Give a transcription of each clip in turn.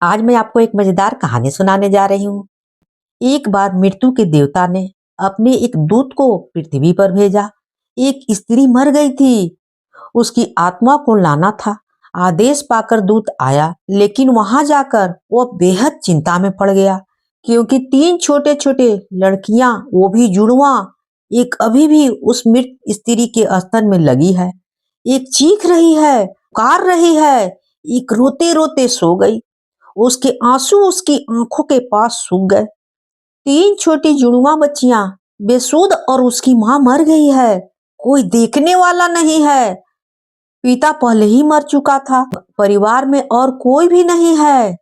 आज मैं आपको एक मजेदार कहानी सुनाने जा रही हूँ। एक बार मृत्यु के देवता ने अपने एक दूत को पृथ्वी पर भेजा। एक स्त्री मर गई थी, उसकी आत्मा को लाना था। आदेश पाकर दूत आया, लेकिन वहां जाकर वो बेहद चिंता में पड़ गया, क्योंकि तीन छोटे छोटे लड़कियां, वो भी जुड़वा, एक अभी भी उस मृत स्त्री के स्तन में लगी है। एक चीख रही है, पुकार रही है, एक रोते रोते सो गई। उसके आंसू उसकी आंखों के पास सूख गए। तीन छोटी जुड़वा बच्चियां बेसुध और उसकी मां मर गई है। कोई देखने वाला नहीं है। पिता पहले ही मर चुका था। परिवार में और कोई भी नहीं है।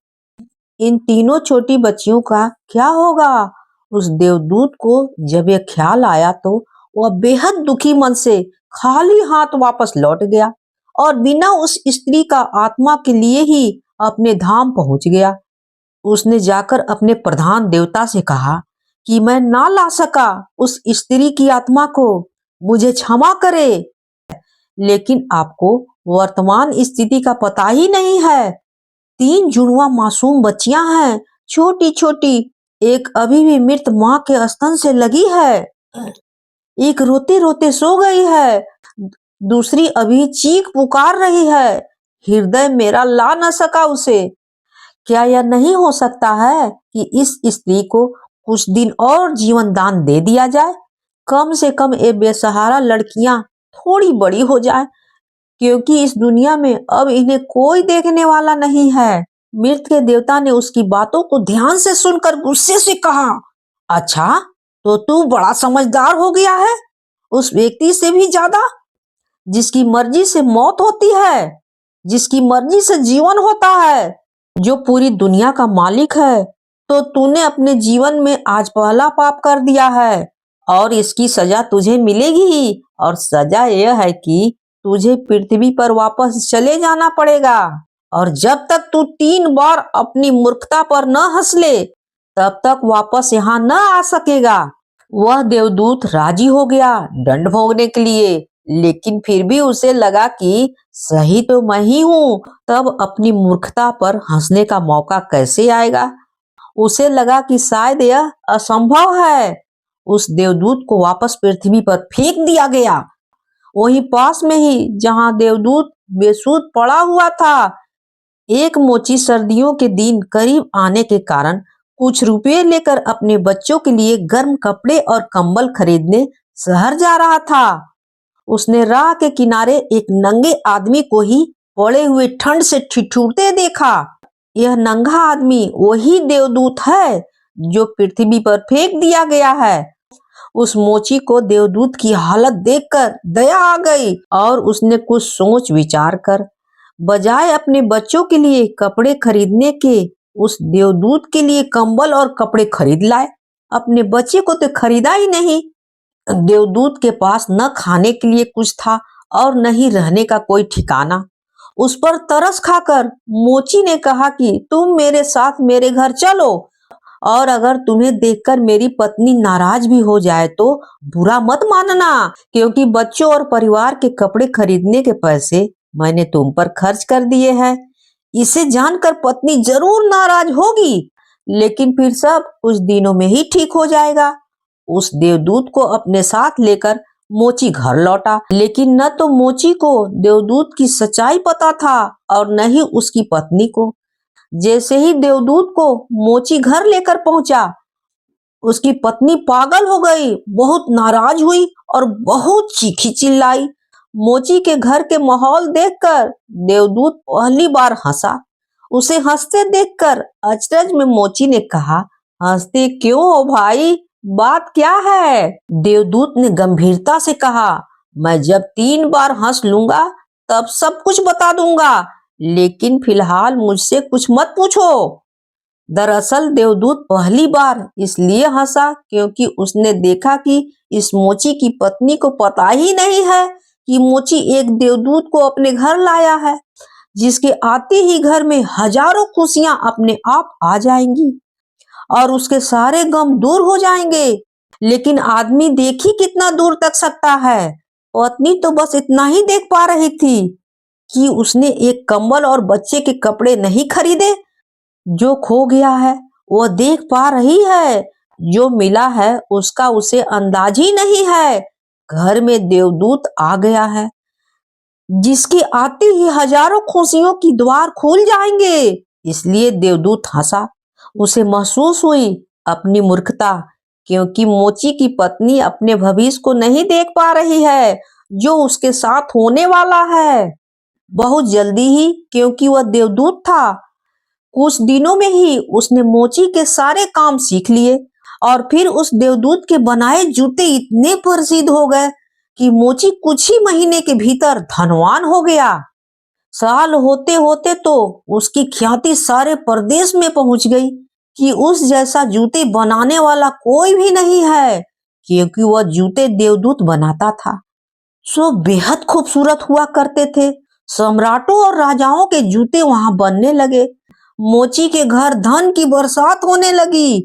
इन तीनों छोटी बच्चियों का क्या होगा? उस देवदूत को जब यह ख्याल आया तो वह बेहद दुखी मन से खाली हाथ वापस लौट गया और बिना उस स्त्री का आत्मा के लिए ही अपने धाम पहुंच गया। उसने जाकर अपने प्रधान देवता से कहा कि मैं ना ला सका उस स्त्री की आत्मा को, मुझे क्षमा करे। लेकिन आपको वर्तमान स्थिति का पता ही नहीं है। तीन जुड़वा मासूम बच्चियां हैं, छोटी छोटी। एक अभी भी मृत माँ के स्तन से लगी है, एक रोते रोते सो गई है, दूसरी अभी चीख पुकार रही है। हृदय मेरा ला न सका उसे। क्या यह नहीं हो सकता है कि इस स्त्री को कुछ दिन और जीवन दान दे दिया जाए? कम से कम ये बेसहारा लड़कियां थोड़ी बड़ी हो जाए, क्योंकि इस दुनिया में अब इन्हें कोई देखने वाला नहीं है। मृत के देवता ने उसकी बातों को ध्यान से सुनकर गुस्से से कहा, अच्छा, तो तू बड़ा समझदार हो गया है, उस व्यक्ति से भी ज्यादा, जिसकी मर्जी से मौत होती है, जिसकी मर्जी से जीवन होता है, जो पूरी दुनिया का मालिक है। तो तूने अपने जीवन में आज पहला पाप कर दिया है और इसकी सजा तुझे मिलेगी। और सजा यह है कि तुझे पृथ्वी पर वापस चले जाना पड़ेगा। और जब तक तू 3 बार अपनी मूर्खता पर न हंस ले, तब तक वापस यहाँ न आ सकेगा। वह देवदूत राजी हो गया दंड भोगने के लिए, लेकिन फिर भी उसे लगा कि सही तो मैं ही हूँ, तब अपनी मूर्खता पर हंसने का मौका कैसे आएगा। उसे लगा कि शायद यह असंभव है। उस देवदूत को वापस पृथ्वी पर फेंक दिया गया, वहीं पास में ही जहां देवदूत बेसुध पड़ा हुआ था। एक मोची सर्दियों के दिन करीब आने के कारण कुछ रुपए लेकर अपने बच्चों के लिए गर्म कपड़े और कंबल खरीदने शहर जा रहा था। उसने राह के किनारे एक नंगे आदमी को ही पड़े हुए ठंड से ठिठुरते देखा। यह नंगा आदमी वही देवदूत है जो पृथ्वी पर फेंक दिया गया है। उस मोची को देवदूत की हालत देखकर दया आ गई और उसने कुछ सोच विचार कर बजाय अपने बच्चों के लिए कपड़े खरीदने के, उस देवदूत के लिए कंबल और कपड़े खरीद लाए। अपने बच्चे को तो खरीदा ही नहीं। देवदूत के पास न खाने के लिए कुछ था और न ही रहने का कोई ठिकाना। उस पर तरस खाकर मोची ने कहा कि तुम मेरे साथ मेरे घर चलो, और अगर तुम्हें देखकर मेरी पत्नी नाराज भी हो जाए तो बुरा मत मानना, क्योंकि बच्चों और परिवार के कपड़े खरीदने के पैसे मैंने तुम पर खर्च कर दिए हैं। इसे जानकर पत्नी जरूर नाराज होगी, लेकिन फिर सब कुछ दिनों में ही ठीक हो जाएगा। उस देवदूत को अपने साथ लेकर मोची घर लौटा, लेकिन न तो मोची को देवदूत की सच्चाई पता था और न ही उसकी पत्नी को। जैसे ही देवदूत को मोची घर लेकर पहुंचा, उसकी पत्नी पागल हो गई, बहुत नाराज हुई और बहुत चीखी चिल्लाई। मोची के घर के माहौल देखकर देवदूत पहली बार हंसा। उसे हंसते देखकर अचरज में मोची ने कहा, हंसते क्यों हो भाई, बात क्या है? देवदूत ने गंभीरता से कहा, मैं जब 3 बार हंस लूंगा तब सब कुछ बता दूंगा, लेकिन फिलहाल मुझसे कुछ मत पूछो। दरअसल देवदूत पहली बार इसलिए हंसा क्योंकि उसने देखा कि इस मोची की पत्नी को पता ही नहीं है कि मोची एक देवदूत को अपने घर लाया है, जिसके आते ही घर में हजारों खुशियां अपने आप आ जाएंगी और उसके सारे गम दूर हो जाएंगे। लेकिन आदमी देख ही कितना दूर तक सकता है। पत्नी तो बस इतना ही देख पा रही थी कि उसने एक कंबल और बच्चे के कपड़े नहीं खरीदे, जो खो गया है वो देख पा रही है, जो मिला है उसका उसे अंदाज ही नहीं है। घर में देवदूत आ गया है, जिसके आते ही हजारों खुशियों की द्वार खुल जाएंगे। इसलिए देवदूत हंसा। उसे महसूस हुई अपनी मूर्खता, क्योंकि मोची की पत्नी अपने भविष्य को नहीं देख पा रही है, जो उसके साथ होने वाला है। बहुत जल्दी ही, क्योंकि वह देवदूत था, कुछ दिनों में ही उसने मोची के सारे काम सीख लिए और फिर उस देवदूत के बनाए जूते इतने प्रसिद्ध हो गए कि मोची कुछ ही महीने के भीतर धनवान हो गया। साल होते होते तो उसकी ख्याति सारे प्रदेश में पहुंच गई कि उस जैसा जूते बनाने वाला कोई भी नहीं है, क्योंकि वह जूते देवदूत बनाता था। सो बेहद खूबसूरत हुआ करते थे। सम्राटों और राजाओं के जूते वहां बनने लगे। मोची के घर धन की बरसात होने लगी।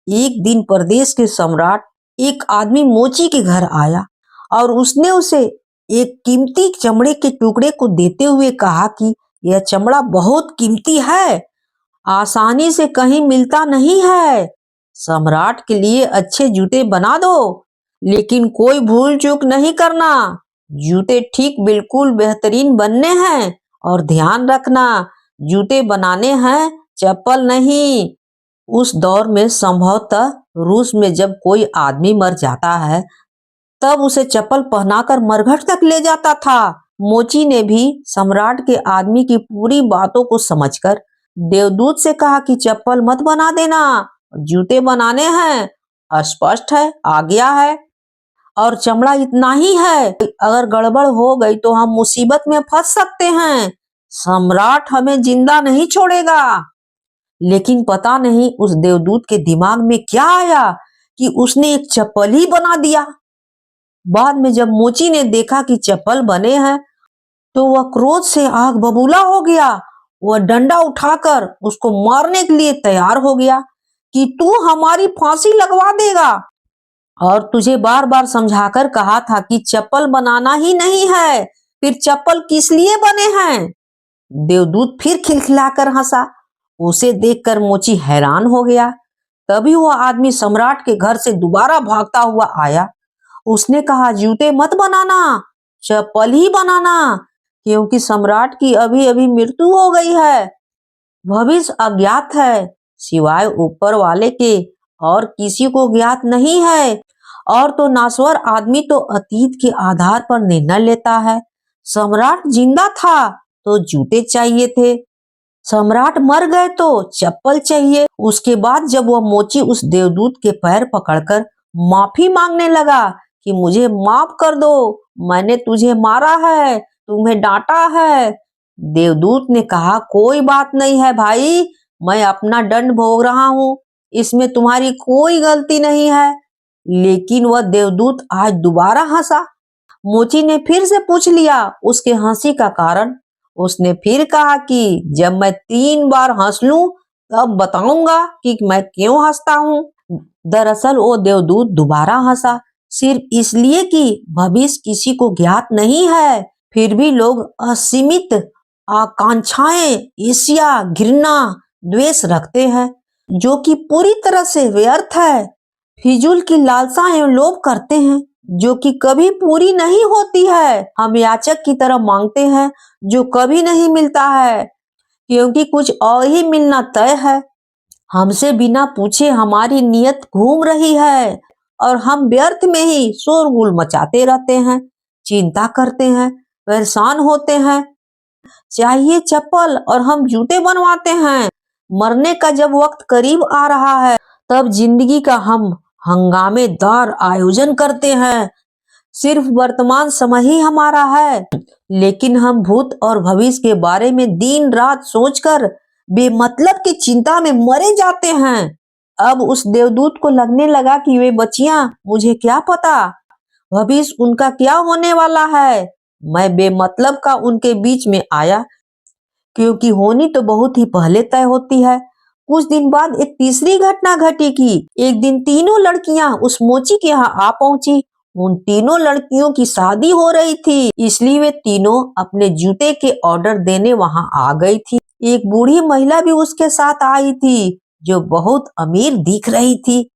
एक दिन प्रदेश के सम्राट एक आदमी मोची के घर आया और उसने उसे एक कीमती चमड़े के टुकड़े को देते हुए कहा कि यह चमड़ा बहुत कीमती है, आसानी से कहीं मिलता नहीं है। सम्राट के लिए अच्छे जूते बना दो, लेकिन कोई भूल चूक नहीं करना। जूते ठीक बिल्कुल बेहतरीन बनने हैं, और ध्यान रखना जूते बनाने हैं, चप्पल नहीं। उस दौर में संभवतः रूस में जब कोई आदमी मर जाता है तब उसे चप्पल पहनाकर मरघट तक ले जाता था। मोची ने भी सम्राट के आदमी की पूरी बातों को समझकर देवदूत से कहा कि चप्पल मत बना देना, जूते बनाने हैं। स्पष्ट है, आज्ञा है। और चमड़ा इतना ही है, अगर गड़बड़ हो गई तो हम मुसीबत में फंस सकते हैं। सम्राट हमें जिंदा नहीं छोड़ेगा। लेकिन पता नहीं उस देवदूत के दिमाग में क्या आया कि उसने एक चप्पल ही बना दिया। बाद में जब मोची ने देखा कि चप्पल बने हैं तो वह क्रोध से आग बबूला हो गया। वह डंडा उठाकर उसको मारने के लिए तैयार हो गया कि तू हमारी फांसी लगवा देगा, और तुझे बार बार समझाकर कहा था कि चप्पल बनाना ही नहीं है, फिर चप्पल किस लिए बने हैं। देवदूत फिर खिलखिलाकर हंसा। उसे देखकर मोची हैरान हो गया। तभी वह आदमी सम्राट के घर से दोबारा भागता हुआ आया। उसने कहा, जूते मत बनाना, चप्पल ही बनाना, क्योंकि सम्राट की अभी अभी मृत्यु हो गई है। भविष्य अज्ञात है, सिवाय ऊपर वाले के और किसी को ज्ञात नहीं है। और तो नासवर आदमी तो अतीत के आधार पर निर्णय लेता है। सम्राट जिंदा था तो जूते चाहिए थे, सम्राट मर गए तो चप्पल चाहिए। उसके बाद जब वह मोची उस देवदूत के पैर पकड़कर माफी मांगने लगा कि मुझे माफ कर दो, मैंने तुझे मारा है, तुम्हें डांटा है। देवदूत ने कहा, कोई बात नहीं है भाई, मैं अपना दंड भोग रहा हूँ, इसमें तुम्हारी कोई गलती नहीं है। लेकिन वह देवदूत आज दोबारा हंसा। मोची ने फिर से पूछ लिया उसके हंसी का कारण। उसने फिर कहा कि जब मैं 3 बार हंस लूं तब बताऊंगा कि मैं क्यों हंसता हूँ। दरअसल वो देवदूत दोबारा हंसा, सिर्फ इसलिए कि भविष्य किसी को ज्ञात नहीं है। फिर भी लोग असीमित आकांक्षाएं, ईर्ष्या, घृणा, द्वेष रखते हैं, जो कि पूरी तरह से व्यर्थ है। फिजूल की लालसाएं लोभ करते हैं, जो कि कभी पूरी नहीं होती है। हम याचक की तरह मांगते हैं, जो कभी नहीं मिलता है, क्योंकि कुछ और ही मिलना तय है। हमसे बिना पूछे हमारी नियत घूम रही है और हम व्यर्थ में ही शोरगुल मचाते रहते हैं, चिंता करते हैं, परेशान होते हैं। चाहिए चप्पल और हम जूते बनवाते हैं। मरने का जब वक्त करीब आ रहा है तब जिंदगी का हम हंगामेदार आयोजन करते हैं। सिर्फ वर्तमान समय ही हमारा है, लेकिन हम भूत और भविष्य के बारे में दिन रात सोचकर बेमतलब की चिंता में मरे जाते हैं। अब उस देवदूत को लगने लगा कि वे बच्चियां, मुझे क्या पता भविष्य उनका क्या होने वाला है। मैं बेमतलब का उनके बीच में आया, क्योंकि होनी तो बहुत ही पहले तय होती है। कुछ दिन बाद एक तीसरी घटना घटी कि एक दिन तीनों लड़कियां उस मोची के यहाँ आ पहुंची। उन तीनों लड़कियों की शादी हो रही थी, इसलिए वे तीनों अपने जूते के ऑर्डर देने वहां आ गई थी। एक बूढ़ी महिला भी उसके साथ आई थी, जो बहुत अमीर दिख रही थी।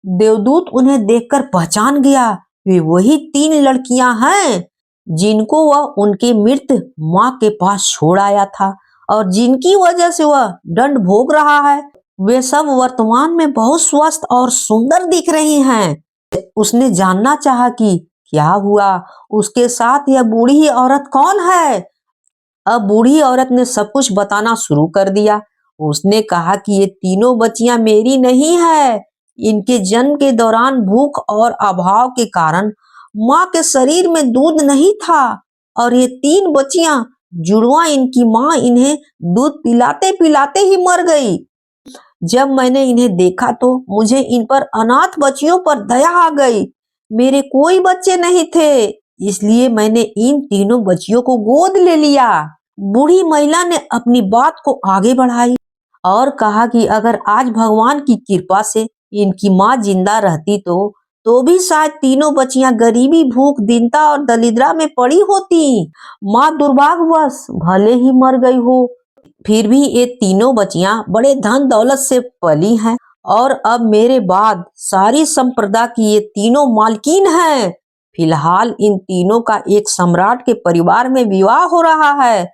देवदूत उन्हें देखकर पहचान गया। वे वही 3 लड़कियां हैं, जिनको वह उनके मृत माँ के पास छोड़ आया था और जिनकी वजह से वह दंड भोग रहा है। वे सब वर्तमान में बहुत स्वस्थ और सुंदर दिख रही हैं। उसने जानना चाहा कि क्या हुआ, उसके साथ यह बूढ़ी औरत कौन है। अब बूढ़ी औरत ने सब कुछ बताना शुरू कर दिया। उसने कहा कि ये तीनों बच्चियां मेरी नहीं है। इनके जन्म के दौरान भूख और अभाव के कारण माँ के शरीर में दूध नहीं था और ये 3 बच्चियां जुड़वा इनकी माँ इन्हें दूध पिलाते पिलाते ही मर गई। जब मैंने इन्हें देखा तो मुझे इन पर अनाथ बच्चियों पर दया आ गई। मेरे कोई बच्चे नहीं थे, इसलिए मैंने इन तीनों बच्चियों को गोद ले लिया। बूढ़ी महिला ने अपनी बात को आगे बढ़ाई और कहा कि अगर आज भगवान की कृपा से इनकी माँ जिंदा रहती तो भी शायद तीनों बच्चियां गरीबी, भूख, दीनता और दरिद्रता में पड़ी होती। माँ दुर्भाग्यवश भले ही मर गई हो, फिर भी ये तीनों बच्चियां बड़े धन दौलत से पली हैं और अब मेरे बाद सारी संप्रदा की ये तीनों मालकिन हैं। फिलहाल इन तीनों का एक सम्राट के परिवार में विवाह हो रहा है।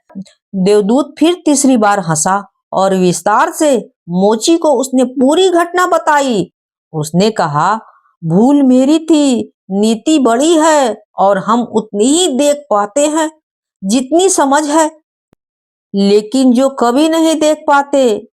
देवदूत फिर तीसरी बार हंसा और विस्तार से मोची को उसने पूरी घटना बताई। उसने कहा, भूल मेरी थी, नीति बड़ी है और हम उतनी ही देख पाते हैं जितनी समझ है, लेकिन जो कभी नहीं देख पाते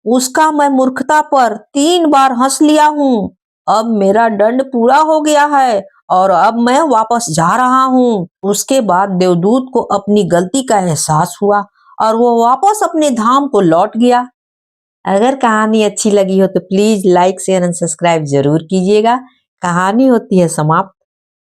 उसका मैं मूर्खता पर 3 बार हंस लिया हूँ। अब मेरा दंड पूरा हो गया है और अब मैं वापस जा रहा हूँ। उसके बाद देवदूत को अपनी गलती का एहसास हुआ और वो वापस अपने धाम को लौट गया। अगर कहानी अच्छी लगी हो तो please like, share and subscribe जरूर कीजिएगा। कहानी होती है समाप्त।